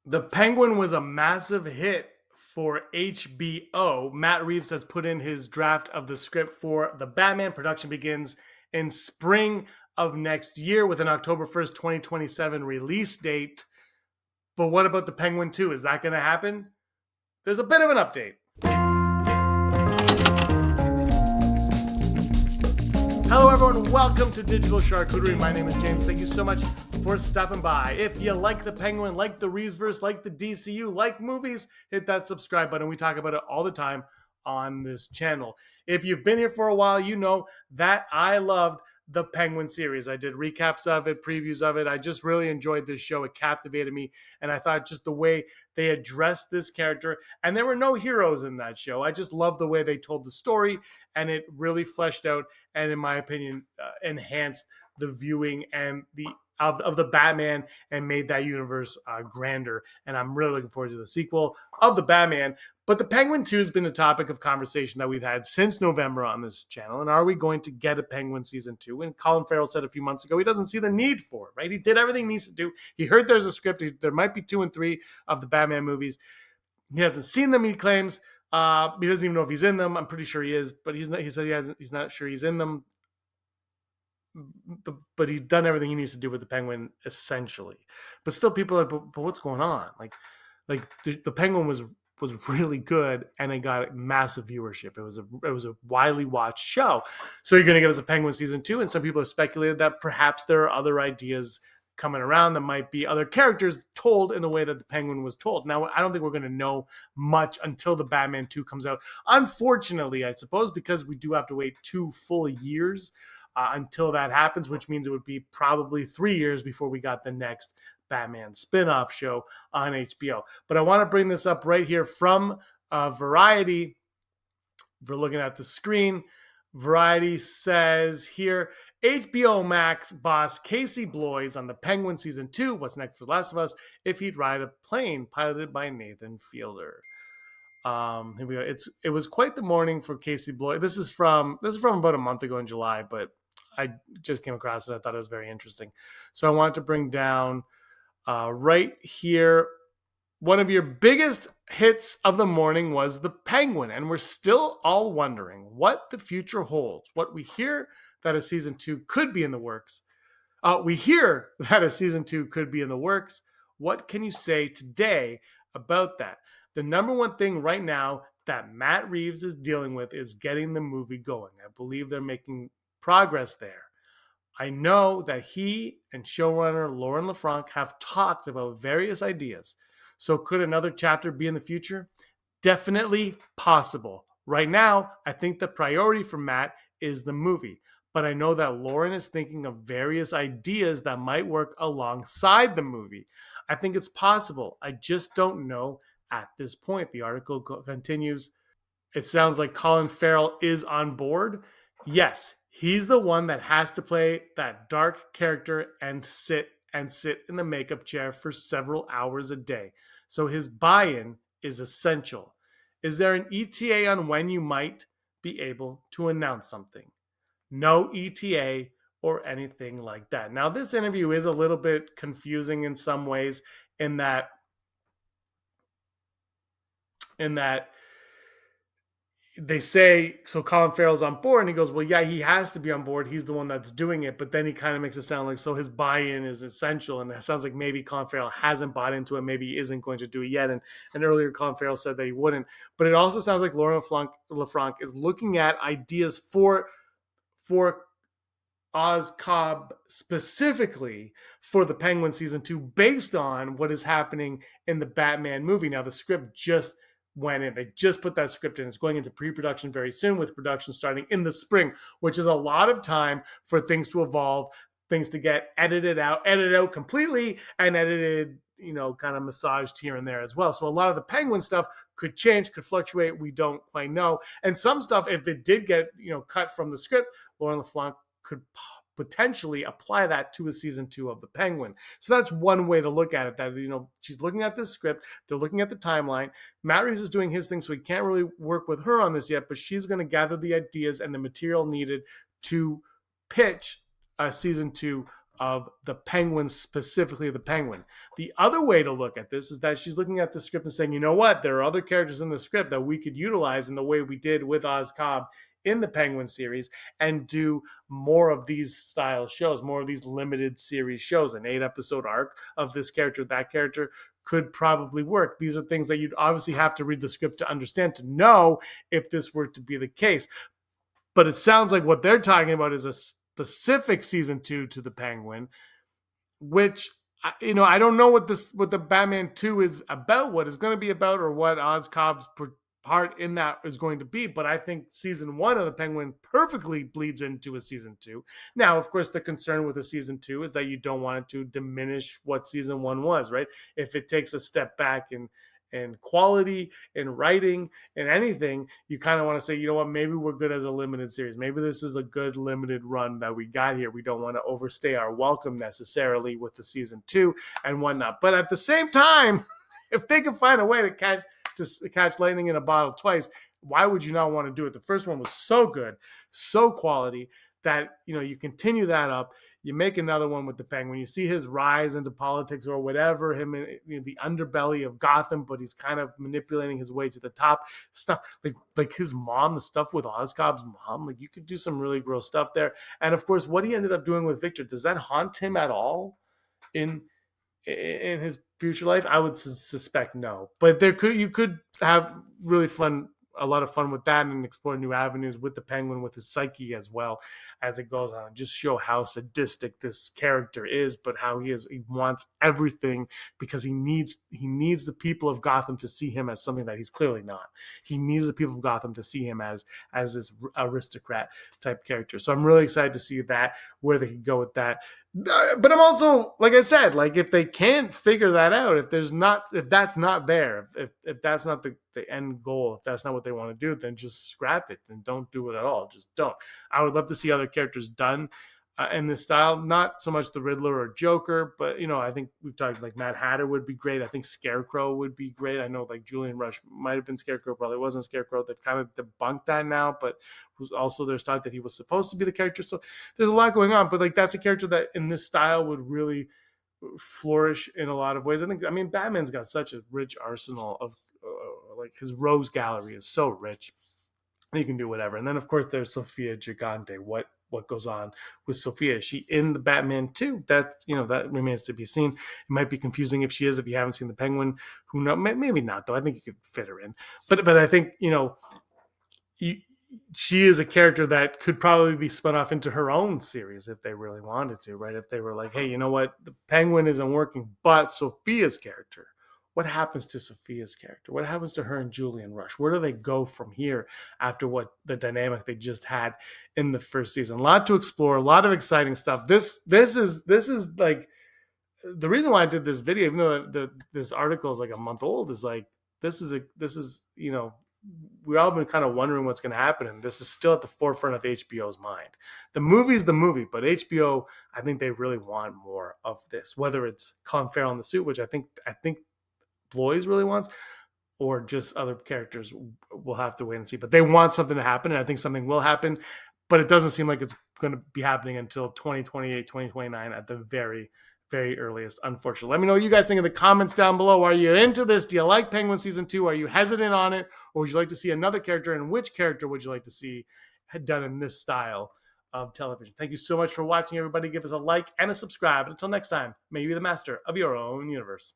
The Penguin was a massive hit for HBO. Matt Reeves has put in his draft of the script for the Batman. Production begins in spring of next year with an October 1st, 2027 release date. But what about the Penguin 2? Is that going to happen? There's a bit of an update. Hello, everyone. Welcome to Digital Charcuterie. My name is James. Thank you so much for stopping by. If you like the Penguin, like the Reevesverse, like the DCU, like movies, hit that subscribe button. We talk about it all the time on this channel. If you've been here for a while, you know that I loved the Penguin series. I did recaps of it, previews of it. I just really enjoyed this show. It captivated me. And I thought just the way they addressed this character, and there were no heroes in that show. I just loved the way they told the story, and it really fleshed out and, in my opinion, enhanced the viewing and of the Batman and made that universe grander. And I'm really looking forward to the sequel of the Batman. But the Penguin 2 has been a topic of conversation that we've had since November on this channel. And are we going to get a Penguin season 2? And Colin Farrell said a few months ago he doesn't see the need for it, right? He did everything he needs to do. He heard there's a script. There might be 2 and 3 of the Batman movies. He hasn't seen them, he claims. He doesn't even know if he's in them. I'm pretty sure he is, but he said he's not sure he's in them. But he's done everything he needs to do with the Penguin, essentially. But still, people are like, but what's going on? Like the Penguin was really good, and it got massive viewership. It was a widely watched show. So you're going to give us a Penguin season 2, and some people have speculated that perhaps there are other ideas coming around that might be other characters told in the way that the Penguin was told. Now, I don't think we're going to know much until the Batman 2 comes out. Unfortunately, I suppose, because we do have to wait 2 full years until that happens, which means it would be probably 3 years before we got the next Batman spin-off show on HBO. But I want to bring this up right here from Variety. If we're looking at the screen, Variety says here, HBO Max boss Casey Bloys on the Penguin season 2. What's next for The Last of Us? If he'd ride a plane piloted by Nathan Fielder. Here we go. It was quite the morning for Casey Bloys. This is from about a month ago in July, but I just came across it. I thought it was very interesting. So I wanted to bring down right here. One of your biggest hits of the morning was the Penguin, and we're still all wondering what the future holds. What we hear that a season 2 could be in the works. We hear that a season 2 could be in the works. What can you say today about that? The number one thing right now that Matt Reeves is dealing with is getting the movie going. I believe they're making progress there. I know that he and showrunner Lauren LaFranc have talked about various ideas. So could another chapter be in the future? Definitely possible. Right now, I think the priority for Matt is the movie. But I know that Lauren is thinking of various ideas that might work alongside the movie. I think it's possible. I just don't know at this point. The article continues. It sounds like Colin Farrell is on board. Yes, he's the one that has to play that dark character and sit in the makeup chair for several hours a day. So his buy-in is essential. Is there an ETA on when you might be able to announce something? No ETA or anything like that. Now, this interview is a little bit confusing in some ways in that they say, so Colin Farrell's on board, and he goes, well, yeah, he has to be on board. He's the one that's doing it. But then he kind of makes it sound like, so his buy-in is essential. And it sounds like maybe Colin Farrell hasn't bought into it. Maybe he isn't going to do it yet. And earlier Colin Farrell said that he wouldn't. But it also sounds like Lauren LaFranc is looking at ideas for Oz Cobb specifically for the Penguin season 2 based on what is happening in the Batman movie. Now, the script just went in. They just put that script in. It's going into pre-production very soon, with production starting in the spring, which is a lot of time for things to evolve, things to get edited out completely, and edited, kind of massaged here and there as well. So a lot of the Penguin stuff could change, could fluctuate. We don't quite know. And some stuff, if it did get, cut from the script, Lauren LaFranc could potentially apply that to a season 2 of the Penguin. So that's one way to look at it, that, she's looking at this script, they're looking at the timeline. Matt Reeves is doing his thing, so he can't really work with her on this yet, but she's going to gather the ideas and the material needed to pitch a season 2 of the Penguin, specifically the Penguin. The other way to look at this is that she's looking at the script and saying, you know what, there are other characters in the script that we could utilize in the way we did with Oz Cobb in the Penguin series and do more of these style shows, more of these limited series shows, an 8-episode arc of this character, that character could probably work. These are things that you'd obviously have to read the script to understand, to know if this were to be the case. But it sounds like what they're talking about is a specific season 2 to the Penguin, which, I don't know what the Batman 2 is about, what it's going to be about, or what Oz Cobb's part in that is going to be. But I think season 1 of the Penguin perfectly bleeds into a season 2. Now, of course, the concern with a season 2 is that you don't want it to diminish what season 1 was, right? If it takes a step back in quality, in writing, in anything, you kind of want to say, you know what, maybe we're good as a limited series. Maybe this is a good limited run that we got here. We don't want to overstay our welcome necessarily with the season 2 and whatnot. But at the same time, if they can find a way to catch lightning in a bottle twice, why would you not want to do it? The first one was so good, so quality, that you continue that up. You make another one with the Penguin. You see his rise into politics or whatever, him in the underbelly of Gotham, but he's kind of manipulating his way to the top. Stuff like his mom, the stuff with Oscobb's mom, like you could do some really gross stuff there. And of course, what he ended up doing with Victor, does that haunt him at all in his future life? I would suspect no, but you could have a lot of fun with that and explore new avenues with the Penguin, with his psyche as well as it goes on. Just show how sadistic this character is, but how he wants everything because he needs the people of Gotham to see him as something that he's clearly not. He needs the people of Gotham to see him as this aristocrat type character. So I'm really excited to see where they can go with that. But I'm also, like I said, like if they can't figure that out, if that's not there, if that's not the end goal, if that's not what they want to do, then just scrap it and don't do it at all. Just don't. I would love to see other characters done in this style. Not so much the Riddler or Joker, but I think we've talked like Mad Hatter would be great. I think Scarecrow would be great. I know like Julian Rush might have been Scarecrow, probably wasn't Scarecrow. They've kind of debunked that now, but also there's thought that he was supposed to be the character. So there's a lot going on, but like that's a character that in this style would really flourish in a lot of ways. I mean, Batman's got such a rich arsenal of like his rogues gallery is so rich. He can do whatever. And then of course there's Sofia Gigante. What goes on with Sophia? Is she in the Batman 2? That that remains to be seen. It might be confusing if she is, if you haven't seen the Penguin. Who knows? Maybe not though. I think you could fit her in. But I think she is a character that could probably be spun off into her own series if they really wanted to, right? If they were like, hey, you know what, the Penguin isn't working, but Sophia's character. What happens to Sophia's character? What happens to her and Julian Rush? Where do they go from here after what the dynamic they just had in the first season? A lot to explore, a lot of exciting stuff. This is like the reason why I did this video, even though this article is like a month old, is like this is we've all been kind of wondering what's going to happen, and this is still at the forefront of HBO's mind. The movie's the movie, but HBO, I think they really want more of this. Whether it's Colin Farrell in the suit, which I think Bloys really wants, or just other characters, we'll have to wait and see. But they want something to happen, and I think something will happen. But it doesn't seem like it's going to be happening until 2028, 2029 at the very, very earliest, unfortunately. Let me know what you guys think in the comments down below. Are you into this? Do you like Penguin Season 2? Are you hesitant on it? Or would you like to see another character? And which character would you like to see done in this style of television? Thank you so much for watching, everybody. Give us a like and a subscribe. Until next time, may you be the master of your own universe.